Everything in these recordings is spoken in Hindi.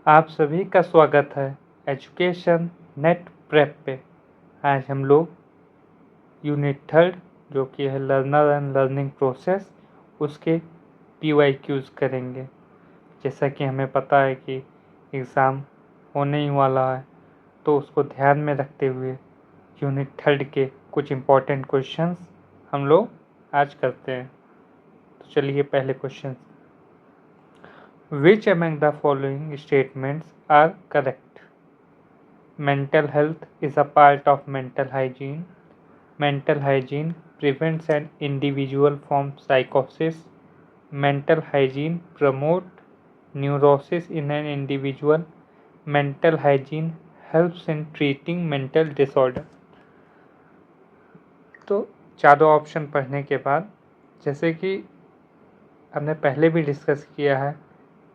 आप सभी का स्वागत है एजुकेशन नेट प्रेप पे। आज हम लोग यूनिट 3 जो कि है लर्नर एंड लर्निंग प्रोसेस उसके PYQs करेंगे। जैसा कि हमें पता है कि एग्ज़ाम होने ही वाला है, तो उसको ध्यान में रखते हुए यूनिट 3 के कुछ इम्पोर्टेंट क्वेश्चंस हम लोग आज करते हैं। तो चलिए पहले question, Which among the following statements are correct? Mental health is a part of mental hygiene. Mental hygiene prevents an individual from psychosis. Mental hygiene promotes neurosis in an individual. Mental hygiene helps in treating mental disorder. तो चारों ऑप्शन पढ़ने के बाद, जैसे कि हमने पहले भी डिस्कस किया है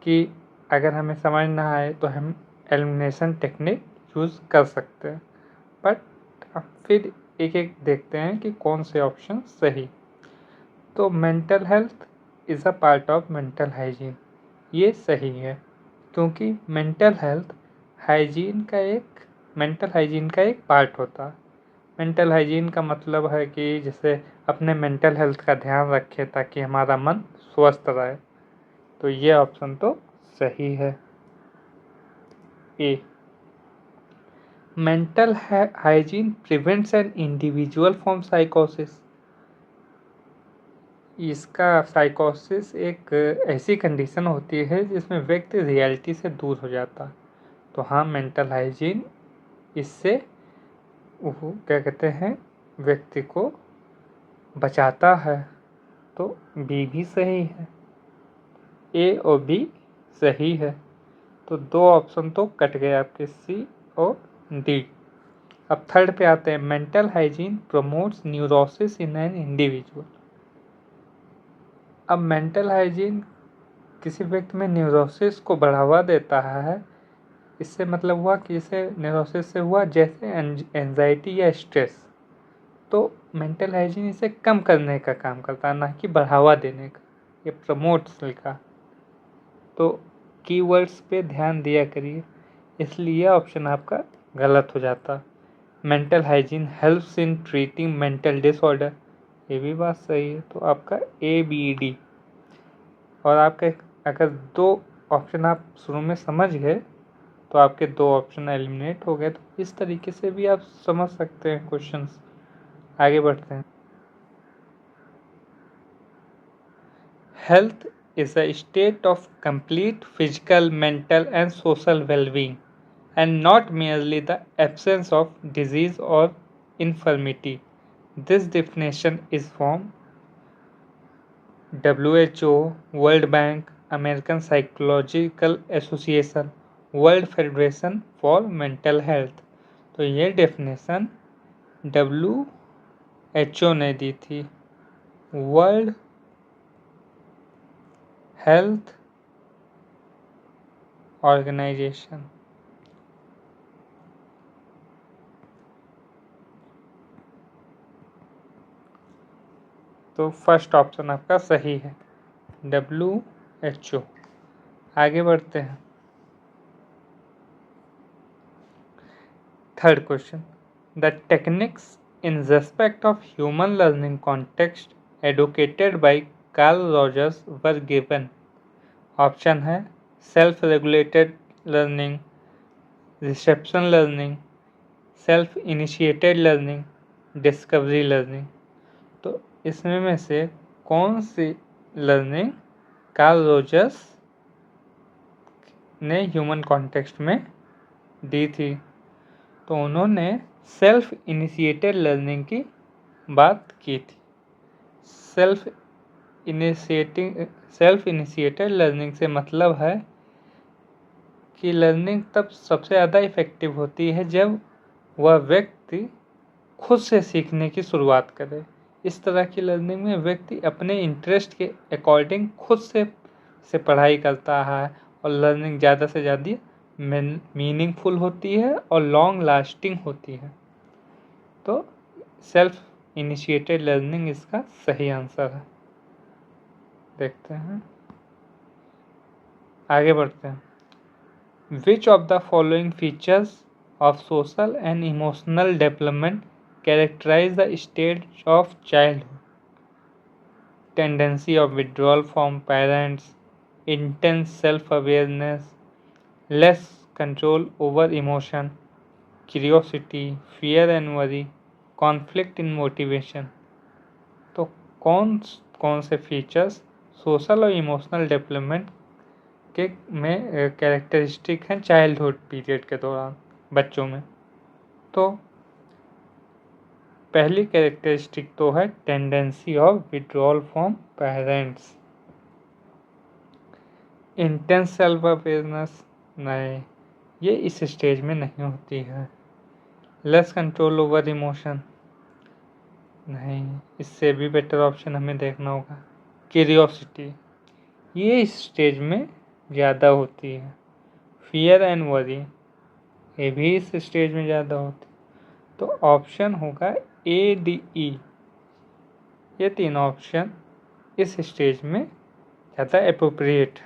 कि अगर हमें समझ ना आए तो हम एलिमिनेशन टेक्निक यूज़ कर सकते हैं, बट अब फिर एक एक देखते हैं कि कौन से ऑप्शन सही। तो mental health is a part of mental hygiene, ये सही है, क्योंकि मेंटल हाइजीन का एक पार्ट होता है। मेंटल हाइजीन का मतलब है कि जैसे अपने मेंटल हेल्थ का ध्यान रखें ताकि हमारा मन स्वस्थ रहे। तो ये ऑप्शन तो सही है, A. Mental hygiene prevents an individual from साइकोसिस। इसका साइकोसिस एक ऐसी कंडीशन होती है जिसमें व्यक्ति रियलिटी से दूर हो जाता है। तो हाँ, मेंटल हाइजीन इससे वो क्या कहते हैं, व्यक्ति को बचाता है। तो बी भी सही है, ए और बी सही है। तो दो ऑप्शन तो कट गए आपके, सी और डी। अब थर्ड पे आते हैं, mental hygiene promotes neurosis in an individual. अब मेंटल हाइजीन किसी व्यक्ति में न्यूरोसिस को बढ़ावा देता है। इससे मतलब हुआ कि इसे न्यूरोसिस से हुआ जैसे एंजाइटी या स्ट्रेस। तो मेंटल हाइजीन इसे कम करने का काम करता है, ना कि बढ़ावा देने का। ये प्रमोट्स लिखा, तो कीवर्ड्स पे ध्यान दिया करिए, इसलिए ऑप्शन आपका गलत हो जाता। Mental hygiene helps in treating mental disorder, ये भी बात सही है। तो आपका ABD। और आपके अगर दो ऑप्शन आप शुरू में समझ गए तो आपके दो ऑप्शन एलिमिनेट हो गए। तो इस तरीके से भी आप समझ सकते हैं क्वेश्चंस। आगे बढ़ते हैं। Health is a state of complete physical, mental, and social well-being, and not merely the absence of disease or infirmity. This definition is from WHO, World Bank, American Psychological Association, world federation for mental health. तो ये डेफिनेशन WHO ने दी थी, वर्ल्ड हेल्थ ऑर्गेनाइजेशन। तो फर्स्ट ऑप्शन आपका सही है, WHO। आगे बढ़ते हैं। Third question, the techniques in respect of human learning context educated by Carl Rogers were given. Option है self regulated learning, reception learning, self initiated learning, discovery learning. तो इसमें में से कौन सी लर्निंग कार्ल रोजर्स ने ह्यूमन कॉन्टेक्स्ट में दी थी? तो उन्होंने सेल्फ इनिशिएटेड लर्निंग की बात की थी। सेल्फ इनिशिएटेड लर्निंग से मतलब है कि लर्निंग तब सबसे ज़्यादा इफ़ेक्टिव होती है जब वह व्यक्ति खुद से सीखने की शुरुआत करे। इस तरह की लर्निंग में व्यक्ति अपने इंटरेस्ट के अकॉर्डिंग खुद से पढ़ाई करता है, और लर्निंग ज़्यादा से ज़्यादा मीनिंगफुल होती है और लॉन्ग लास्टिंग होती है। तो सेल्फ इनिशिएटेड लर्निंग इसका सही आंसर है। देखते हैं, आगे बढ़ते हैं। Which of the following features of social and emotional development characterize the stage of childhood? Tendency of withdrawal from parents, intense self-awareness, less control over emotion, curiosity, fear and worry, conflict in motivation. तो कौन कौन से फीचर्स सोशल और इमोशनल डेवलपमेंट के में कैरेक्टरिस्टिक हैं चाइल्डहुड पीरियड के दौरान बच्चों में? तो पहली कैरेक्टरिस्टिक तो है tendency of withdrawal from parents. Intense self awareness नहीं, ये इस स्टेज में नहीं होती है। लेस कंट्रोल ओवर इमोशन नहीं, इससे भी बेटर ऑप्शन हमें देखना होगा। क्यूरियोसिटी, ये इस स्टेज में ज़्यादा होती है। फियर एंड वरी, ये भी इस स्टेज में ज़्यादा होती है। तो ऑप्शन होगा ए डी ई, ये तीन ऑप्शन इस स्टेज में ज़्यादा appropriate.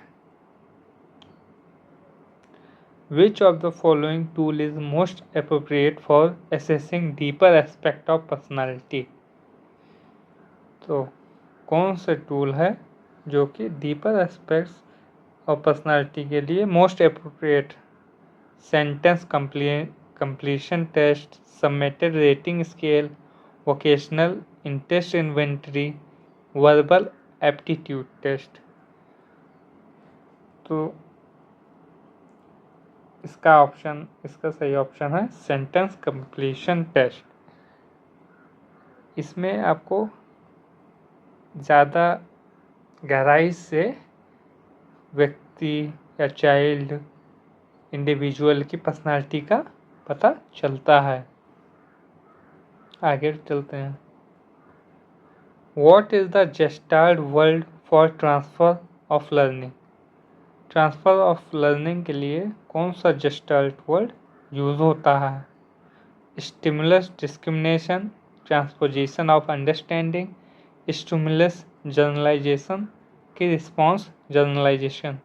Which of the following tool is most appropriate for assessing deeper aspect of personality? तो कौन से टूल है जो कि डीपर एस्पेक्ट्स ऑफ पर्सनालिटी के लिए most appropriate? Sentence completion test, submitted rating scale, vocational interest inventory, verbal aptitude test. तो इसका सही ऑप्शन है सेंटेंस कंप्लीशन टेस्ट। इसमें आपको ज़्यादा गहराई से व्यक्ति या चाइल्ड इंडिविजुअल की पर्सनालिटी का पता चलता है। आगे चलते हैं। What is the Gestalt word for transfer of learning? Transfer of learning के लिए कौन सा Gestalt वर्ड यूज़ होता है? Stimulus discrimination, transposition of understanding, stimulus generalisation की रिस्पॉन्स जनरलाइजेशन।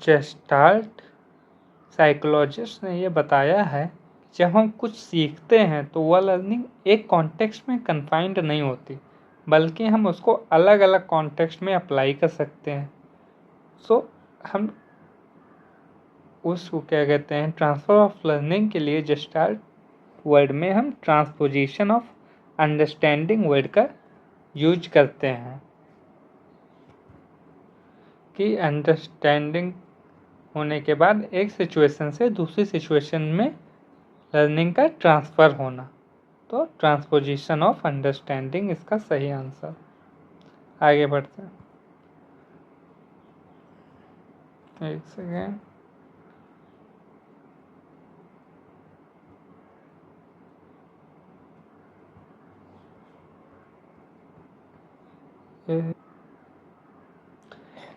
Gestalt साइकोलॉजिस्ट ने ये बताया है जब हम कुछ सीखते हैं तो वह लर्निंग एक कॉन्टेक्स्ट में कन्फाइंड नहीं होती, बल्कि हम उसको अलग अलग कॉन्टेक्स्ट में अप्लाई कर सकते हैं। सो हम उसको क्या कहते हैं, ट्रांसफ़र ऑफ लर्निंग के लिए Gestalt वर्ड में हम ट्रांसपोजिशन ऑफ अंडरस्टैंडिंग वर्ड का यूज करते हैं कि अंडरस्टैंडिंग होने के बाद एक सिचुएशन से दूसरी सिचुएशन में लर्निंग का ट्रांसफ़र होना। तो ट्रांसपोजिशन ऑफ अंडरस्टैंडिंग इसका सही आंसर। आगे बढ़ते हैं। एक second.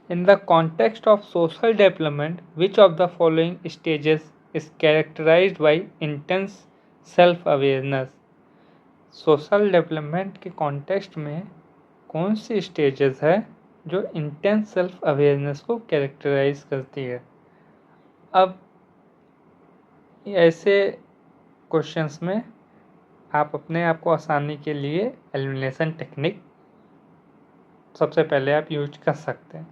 In the context of social development, which of the following stages is characterized by intense self-awareness? Social development के कॉन्टेक्स्ट में कौन सी स्टेजेस है जो इंटेंस सेल्फ अवेयरनेस को कैरेक्टराइज करती है? अब ऐसे क्वेश्चंस में आप अपने आप को आसानी के लिए एलिमिनेशन टेक्निक सबसे पहले आप यूज कर सकते हैं।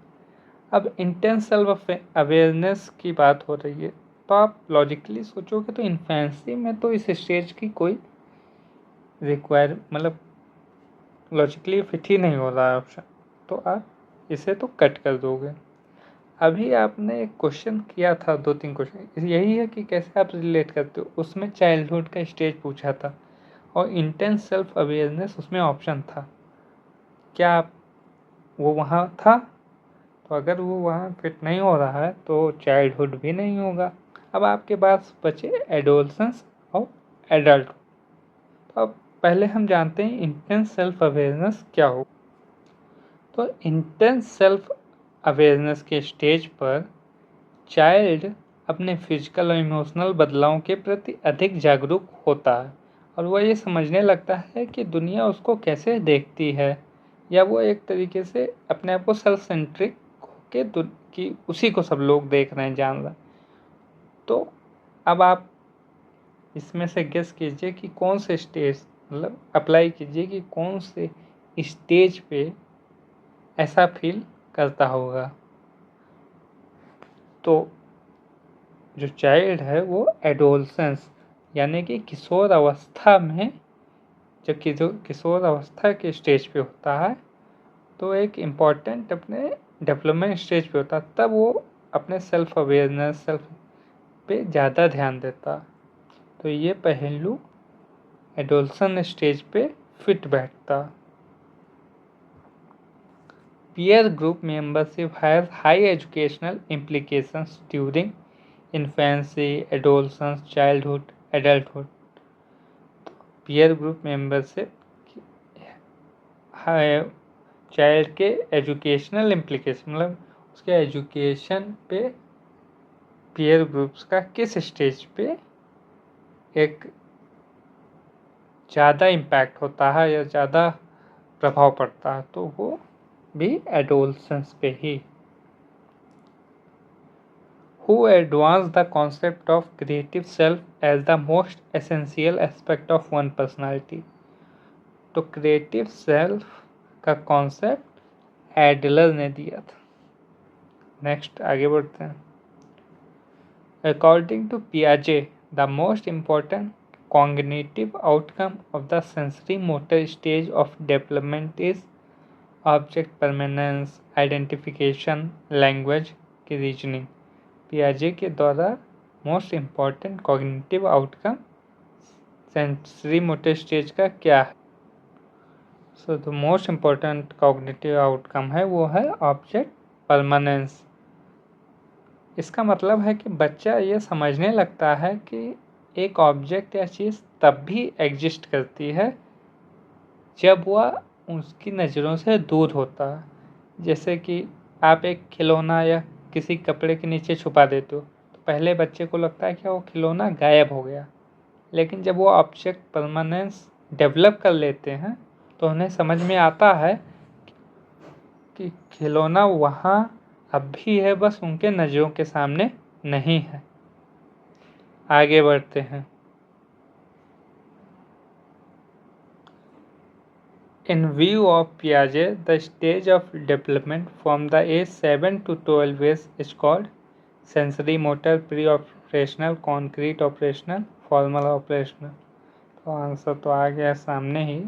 अब इंटेंस सेल्फ अवेयरनेस की बात हो रही है तो आप लॉजिकली सोचोगे तो इन्फेंसी में तो इस स्टेज की कोई मतलब लॉजिकली फिट ही नहीं हो रहा है ऑप्शन, तो आप इसे तो कट कर दोगे। अभी आपने एक क्वेश्चन किया था, 2-3 क्वेश्चन, यही है कि कैसे आप रिलेट करते हो। उसमें चाइल्डहुड का स्टेज पूछा था और इंटेंस सेल्फ अवेयरनेस उसमें ऑप्शन था। क्या आप वो वहाँ था? तो अगर वो वहाँ फिट नहीं हो रहा है तो चाइल्डहुड भी नहीं होगा। अब आपके पास बचे एडोलसेंस और एडल्ट। तो अब पहले हम जानते हैं इंटेंस सेल्फ अवेयरनेस क्या हो। तो इंटेंस सेल्फ अवेयरनेस के स्टेज पर चाइल्ड अपने फिजिकल और इमोशनल बदलावों के प्रति अधिक जागरूक होता है और वह ये समझने लगता है कि दुनिया उसको कैसे देखती है, या वो एक तरीके से अपने आप को सेल्फ सेंट्रिक कि उसी को सब लोग देख रहे हैं, जान रहे हैं। तो अब आप इसमें से गेस कीजिए कि कौन से स्टेज, मतलब अप्लाई कीजिए कि कौन से स्टेज पे ऐसा फील करता होगा। तो जो चाइल्ड है वो एडोलसेंस यानी कि किशोर अवस्था में, जब किशोर अवस्था के स्टेज पे होता है तो एक इम्पॉर्टेंट अपने डेवलपमेंट स्टेज पे होता है, तब वो अपने सेल्फ अवेयरनेस सेल्फ पे ज़्यादा ध्यान देता। तो ये पहलू एडोलसन स्टेज पे फिट बैठता। Peer group membership has high educational implications during infancy, adolescence, childhood, adulthood. Peer group membership child के एजुकेशनल इम्प्लीकेशन, मतलब उसके एजुकेशन पे पीयर ग्रुप्स का किस स्टेज पे एक ज़्यादा इम्पैक्ट होता है या ज़्यादा प्रभाव पड़ता है, तो वो भी एडोलसेंस पे ही। Who advanced the concept of creative self as the most essential aspect of one personality? तो क्रिएटिव सेल्फ का कॉन्सेप्ट एडलर ने दिया था। नेक्स्ट आगे बढ़ते हैं। अकॉर्डिंग टू पियाजे, the most important cognitive outcome of the sensory motor stage of development is object permanence, identification, language की रीजनिंग। पियाजे के द्वारा most important cognitive outcome sensory motor stage का क्या है? So the most important cognitive outcome है वो है ऑब्जेक्ट परमानेंस। इसका मतलब है कि बच्चा ये समझने लगता है कि एक ऑब्जेक्ट या चीज़ तब भी एग्जिस्ट करती है जब वह उसकी नज़रों से दूर होता है। जैसे कि आप एक खिलौना या किसी कपड़े के नीचे छुपा देते हो तो पहले बच्चे को लगता है कि वो खिलौना गायब हो गया, लेकिन जब वो ऑब्जेक्ट परमानेंस डेवलप कर लेते हैं तो उन्हें समझ में आता है कि खिलौना वहाँ अब भी है, बस उनके नज़रों के सामने नहीं है। आगे बढ़ते हैं। In view of Piaget, the stage of development from the age 7 to 12 is called sensory motor, pre-operational, concrete operational, formal operational। तो आंसर तो आ गया सामने ही।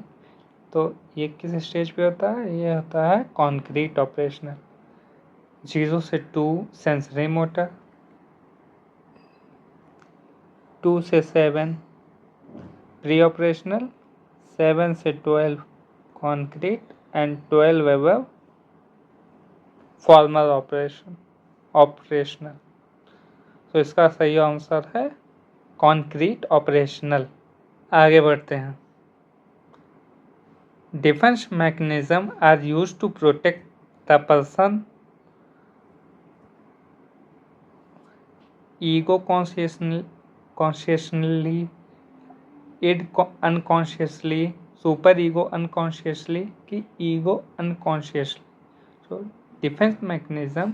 तो ये किस स्टेज पे होता है? ये होता है कॉन्क्रीट ऑपरेशनल। 0 से 2 सेंसरी मोटर, 2 से 7 प्री ऑपरेशनल, 7 से 12 concrete and 12 above formal operational। तो इसका सही आंसर है कॉन्क्रीट ऑपरेशनल। आगे बढ़ते हैं। Defence mechanism are used to protect the person ego consciously, id unconsciously, super ego unconsciously कि ईगो अनकॉन्शियसली। तो डिफेंस मैकेनिज्म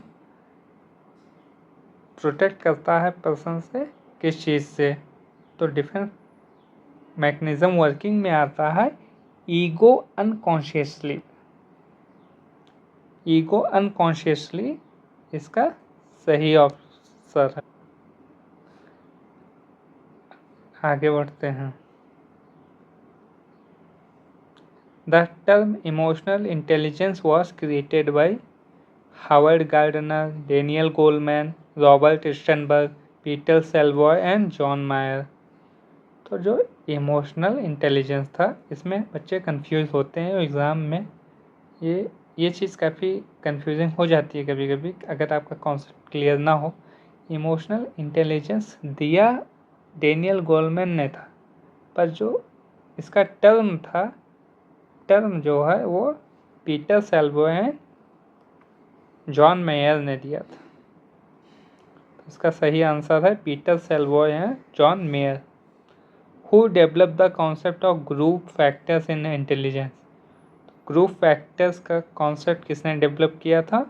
प्रोटेक्ट करता है पर्सन से किस चीज़ से? तो डिफेंस मैकेनिज्म वर्किंग में आता है ईगो अनकॉन्शियसली। ईगो अनकॉन्शियसली इसका सही आंसर है। आगे बढ़ते हैं। The term emotional intelligence was created by Howard Gardner, Daniel Goleman, Robert Sternberg, Peter Salovey and John Mayer. तो जो इमोशनल इंटेलिजेंस था, इसमें बच्चे कंफ्यूज होते हैं एग्ज़ाम में। ये चीज़ काफ़ी कंफ्यूजिंग हो जाती है कभी कभी अगर आपका कॉन्सेप्ट क्लियर ना हो। इमोशनल इंटेलिजेंस दिया डेनियल गोलमैन ने था, पर जो इसका टर्म जो है वो Peter Salovey and John Mayer ने दिया था। तो इसका सही आंसर है Peter Salovey and John Mayer. Who develop the concept of group factors in intelligence. Group factors का कॉन्सेप्ट किसने डेवलप किया था?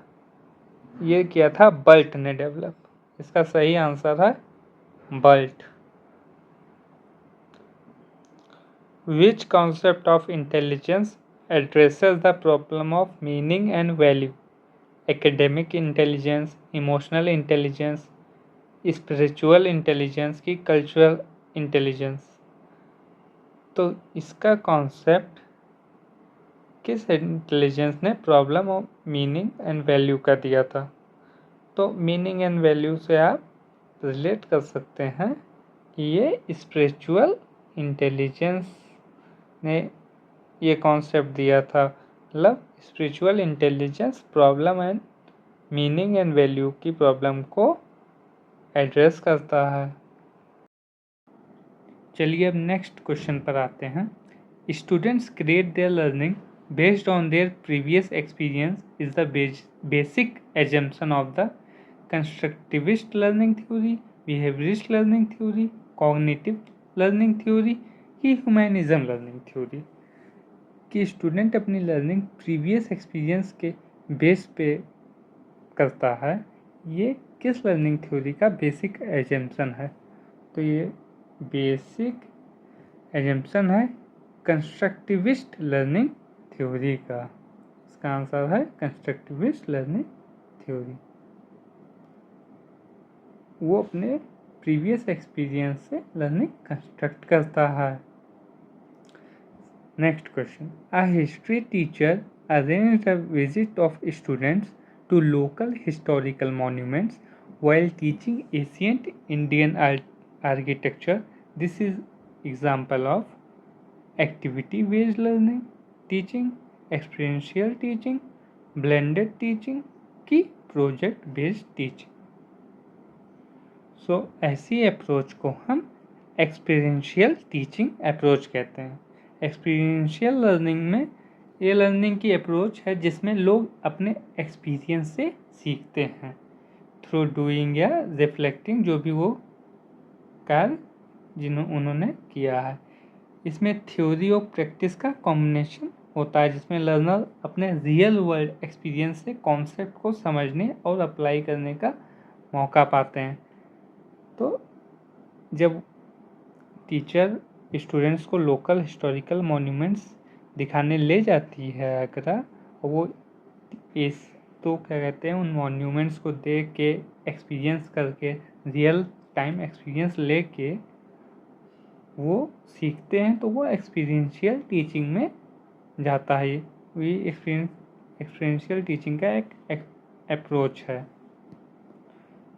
ये किया था बल्ट ने डेवलप। इसका सही आंसर है Burt. Which concept of intelligence addresses the problem of meaning and value? Academic intelligence, emotional intelligence, spiritual intelligence की कल्चरल इंटेलिजेंस? तो इसका कॉन्सेप्ट किस इंटेलिजेंस ने problem of meaning and value का दिया था? तो मीनिंग एंड वैल्यू से आप रिलेट कर सकते हैं कि ये स्पिरिचुअल इंटेलिजेंस ने ये कॉन्सेप्ट दिया था। मतलब spiritual intelligence problem and meaning and value की प्रॉब्लम को एड्रेस करता है। चलिए अब नेक्स्ट क्वेश्चन पर आते हैं। Students create their learning based on their previous experience is the basic assumption of the constructivist learning theory, behaviourist learning theory, cognitive learning theory की ह्यूमनिज्म लर्निंग थ्योरी? कि स्टूडेंट अपनी लर्निंग प्रीवियस एक्सपीरियंस के बेस पे करता है, ये किस लर्निंग थ्योरी का बेसिक एजम्पशन है? तो ये बेसिक एजम्पशन है कंस्ट्रक्टिविस्ट लर्निंग थ्योरी का। इसका आंसर है कंस्ट्रक्टिविस्ट लर्निंग थ्योरी। वो अपने प्रीवियस एक्सपीरियंस से लर्निंग कंस्ट्रक्ट करता है। Next question, a history teacher arranged a visit of students to local historical monuments while teaching ancient Indian architecture. This is example of activity-based learning teaching, experiential teaching, blended teaching की project-based teaching. सो ऐसी अप्रोच को हम एक्सपीरियंशियल टीचिंग अप्रोच कहते हैं। एक्सपीरियंशियल लर्निंग में ये लर्निंग की अप्रोच है जिसमें लोग अपने एक्सपीरियंस से सीखते हैं थ्रू डूइंग या रिफ्लेक्टिंग जो भी वो कार्य उन्होंने किया है। इसमें थ्योरी और प्रैक्टिस का कॉम्बिनेशन होता है जिसमें लर्नर अपने रियल वर्ल्ड एक्सपीरियंस से कॉन्सेप्ट को समझने और अप्लाई करने का मौका पाते हैं। तो जब टीचर स्टूडेंट्स को लोकल हिस्टोरिकल मॉन्यूमेंट्स दिखाने ले जाती है आगरा, और वो इस तो क्या कहते हैं उन मॉन्यूमेंट्स को देख के एक्सपीरियंस करके रियल टाइम एक्सपीरियंस लेके वो सीखते हैं, तो वो एक्सपीरियंशियल टीचिंग में जाता है। ये एक्सपीरियंशियल टीचिंग का एक अप्रोच है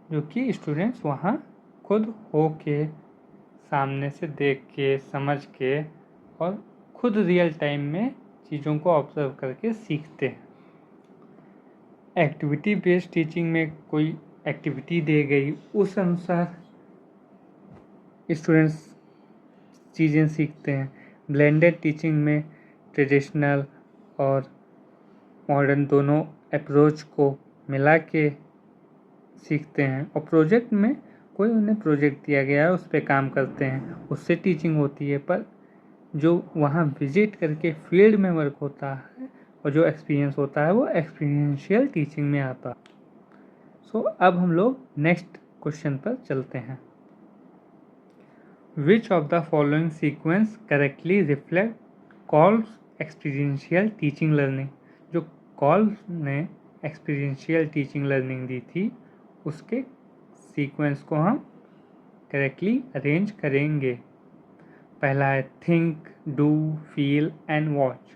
जो कि स्टूडेंट्स वहाँ खुद हो के सामने से देख के समझ के और खुद रियल टाइम में चीज़ों को ऑब्जर्व करके सीखते हैं। एक्टिविटी बेस्ड टीचिंग में कोई एक्टिविटी दे गई, उस अनुसार स्टूडेंट्स चीज़ें सीखते हैं। ब्लेंडेड टीचिंग में ट्रेडिशनल और मॉडर्न दोनों अप्रोच को मिला के सीखते हैं। और प्रोजेक्ट में कोई उन्हें प्रोजेक्ट दिया गया है उस पर काम करते हैं, उससे टीचिंग होती है। पर जो वहाँ विजिट करके फील्ड में वर्क होता है और जो एक्सपीरियंस होता है वो एक्सपीरियंशियल टीचिंग में आता है। सो अब हम लोग नेक्स्ट क्वेश्चन पर चलते हैं। Which of the following sequence correctly reflect calls experiential teaching learning? जो कॉल्स ने एक्सपीरियंशियल टीचिंग लर्निंग दी थी उसके सीक्वेंस को हम करेक्टली अरेंज करेंगे। पहला है think, do, feel and watch.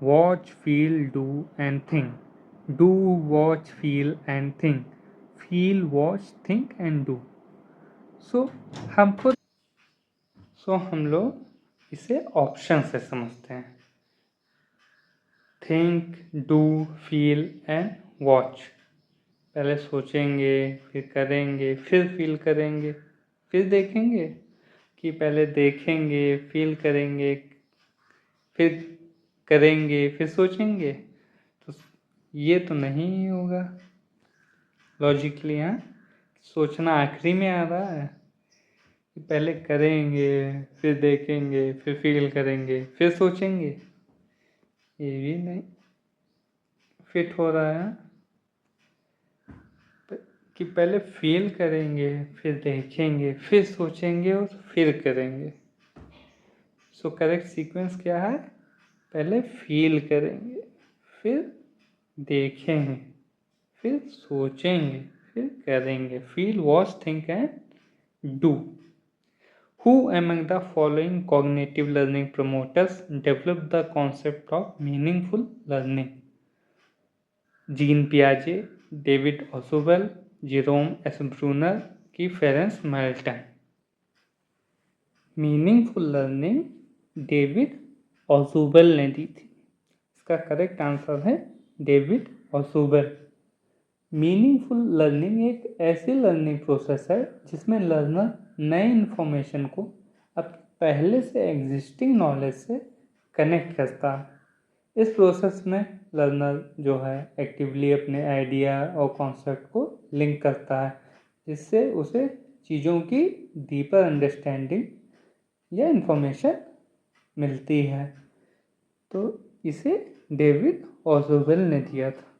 Watch, feel, do and think. Do, watch, feel and think. Feel, watch, think and do. So हम लोग इसे ऑप्शन से समझते हैं। Think, do, feel and watch. पहले सोचेंगे, फिर करेंगे, फिर फील करेंगे, फिर देखेंगे, कि पहले देखेंगे, फील करेंगे, फिर करेंगे, फिर सोचेंगे। तो ये तो नहीं होगा लॉजिकली। हाँ, सोचना आखिरी में आ रहा है कि पहले करेंगे, फिर देखेंगे, फिर फील करेंगे, फिर सोचेंगे। ये भी नहीं फिट हो रहा है। कि पहले फील करेंगे, फिर देखेंगे, फिर सोचेंगे और फिर करेंगे। सो करेक्ट सीक्वेंस क्या है? पहले फील करेंगे, फिर देखेंगे, फिर सोचेंगे, फिर करेंगे। Feel, watch, think and do. Who among the following cognitive learning promoters developed the concept of meaningful learning? Jean पियाजे, David Ausubel, Jerome S Bruner की Ference Marton. Meaningful learning David Ausubel ने दी थी। इसका करेक्ट आंसर है डेविड ऑसोवेल। मीनिंगफुल लर्निंग एक ऐसी लर्निंग प्रोसेस है जिसमें लर्नर नए इन्फॉर्मेशन को अब पहले से एग्जिस्टिंग नॉलेज से कनेक्ट करता है। इस प्रोसेस में लर्नर जो है एक्टिवली अपने आइडिया और कॉन्सेप्ट को लिंक करता है, जिससे उसे चीज़ों की डीपर अंडरस्टैंडिंग या इन्फॉर्मेशन मिलती है। तो इसे डेविड ऑसोवेल ने दिया था।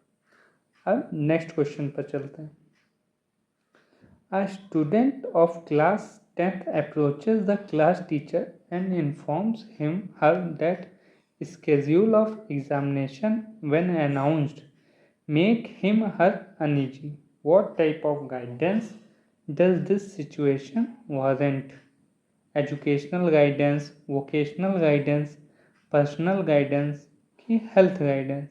अब नेक्स्ट क्वेश्चन पर चलते हैं। A student of class 10th approaches the class teacher and informs her that schedule of examination when announced make him her uneasy. What type of guidance does this situation warrant? Educational guidance, vocational guidance, personal guidance की health guidance?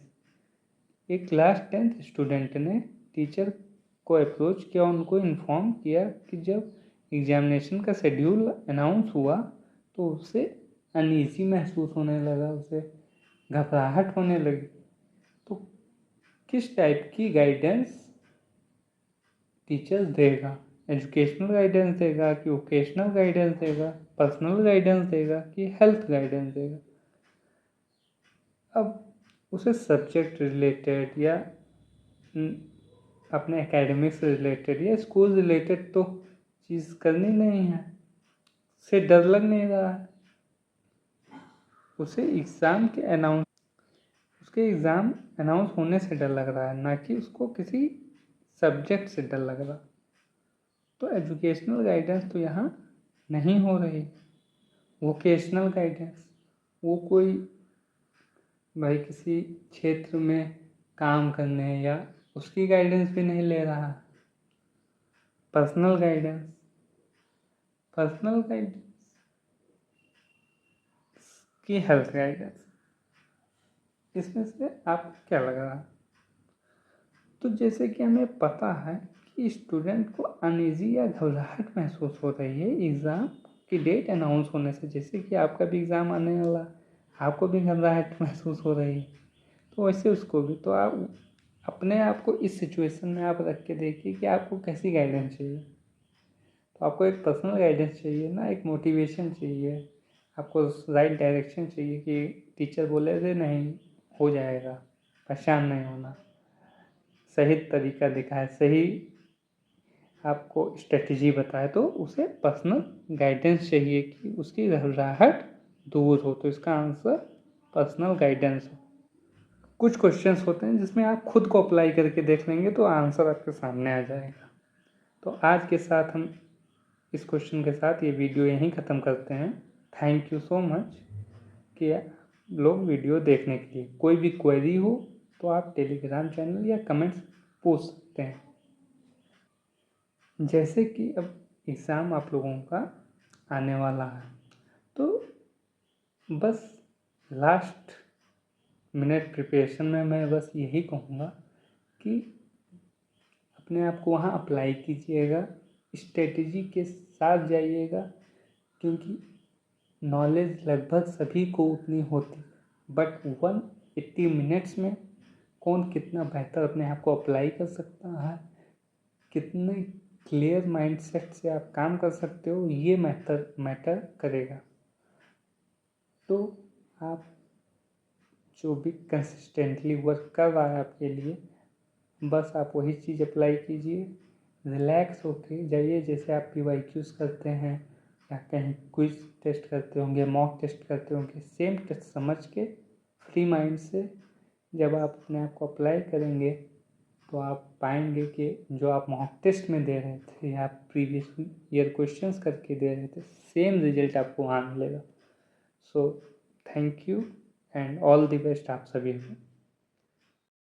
एक क्लास 10th स्टूडेंट ने टीचर को अप्रोच किया, उनको इन्फॉर्म किया कि जब एग्जामिनेशन का शेड्यूल अनाउंस हुआ तो उसे अनईजी महसूस होने लगा, उसे घबराहट होने लगी। तो किस टाइप की गाइडेंस टीचर देगा? एजुकेशनल गाइडेंस देगा कि वोकेशनल गाइडेंस देगा, पर्सनल गाइडेंस देगा कि हेल्थ गाइडेंस देगा? अब उसे सब्जेक्ट रिलेटेड या अपने एकेडमिक्स से रिलेटेड या स्कूल रिलेटेड तो चीज़ करनी नहीं है, उसे डर लग नहीं रहा है। उसे उसके एग्ज़ाम अनाउंस होने से डर लग रहा है, ना कि उसको किसी सब्जेक्ट से डर लग रहा। तो एजुकेशनल गाइडेंस तो यहाँ नहीं हो रही। वोकेशनल गाइडेंस, वो कोई भाई किसी क्षेत्र में काम करने या उसकी गाइडेंस भी नहीं ले रहा। पर्सनल गाइडेंस की हेल्थ गाइडेंस, इसमें से आप क्या लग रहा? तो जैसे कि हमें पता है कि स्टूडेंट को अनईजी या घबराहट महसूस हो रही है एग्ज़ाम की डेट अनाउंस होने से। जैसे कि आपका भी एग्ज़ाम आने वाला, आपको भी घबराहट महसूस हो रही है, तो वैसे उसको भी। तो आप अपने आप को इस सिचुएशन में आप रख के देखिए कि आपको कैसी गाइडेंस चाहिए। तो आपको एक पर्सनल गाइडेंस चाहिए ना, एक मोटिवेशन चाहिए, आपको राइट डायरेक्शन चाहिए कि टीचर बोले थे नहीं हो जाएगा, परेशान नहीं होना, सही तरीका दिखाए, सही आपको स्ट्रेटजी बताए। तो उसे पर्सनल गाइडेंस चाहिए कि उसकी घबराहट दूर हो। तो इसका आंसर पर्सनल गाइडेंस हो। कुछ क्वेश्चंस होते हैं जिसमें आप खुद को अप्लाई करके देख लेंगे तो आंसर आपके सामने आ जाएगा। तो आज के साथ हम इस क्वेश्चन के साथ ये वीडियो यहीं ख़त्म करते हैं। थैंक यू सो मच कि लोग वीडियो देखने के लिए। कोई भी क्वेरी हो तो आप टेलीग्राम चैनल या कमेंट्स पूछ सकते हैं। जैसे कि अब एग्ज़ाम आप लोगों का आने वाला है, तो बस लास्ट मिनट प्रिपरेशन में मैं बस यही कहूँगा कि अपने आप को वहाँ अप्लाई कीजिएगा, स्ट्रेटजी के साथ जाइएगा, क्योंकि नॉलेज लगभग सभी को उतनी होती, बट 180 मिनट्स में कौन कितना बेहतर अपने आप को अप्लाई कर सकता है, कितने क्लियर माइंडसेट से आप काम कर सकते हो, ये मैटर करेगा। तो आप जो भी कंसिस्टेंटली वर्क कर रहा है आपके लिए, बस आप वही चीज़ अप्लाई कीजिए, रिलैक्स होके जाइए। जैसे आप PYQs करते हैं या कहीं क्विज टेस्ट करते होंगे, मॉक टेस्ट करते होंगे, सेम टेस्ट समझ के फ्री माइंड से जब आप अपने आप को अप्लाई करेंगे तो आप पाएंगे कि जो आप मॉक टेस्ट में दे रहे थे या प्रीवियस ईयर क्वेश्चंस करके दे रहे थे, सेम रिजल्ट आपको वहाँ मिलेगा। So thank you and all the best आप सभी को।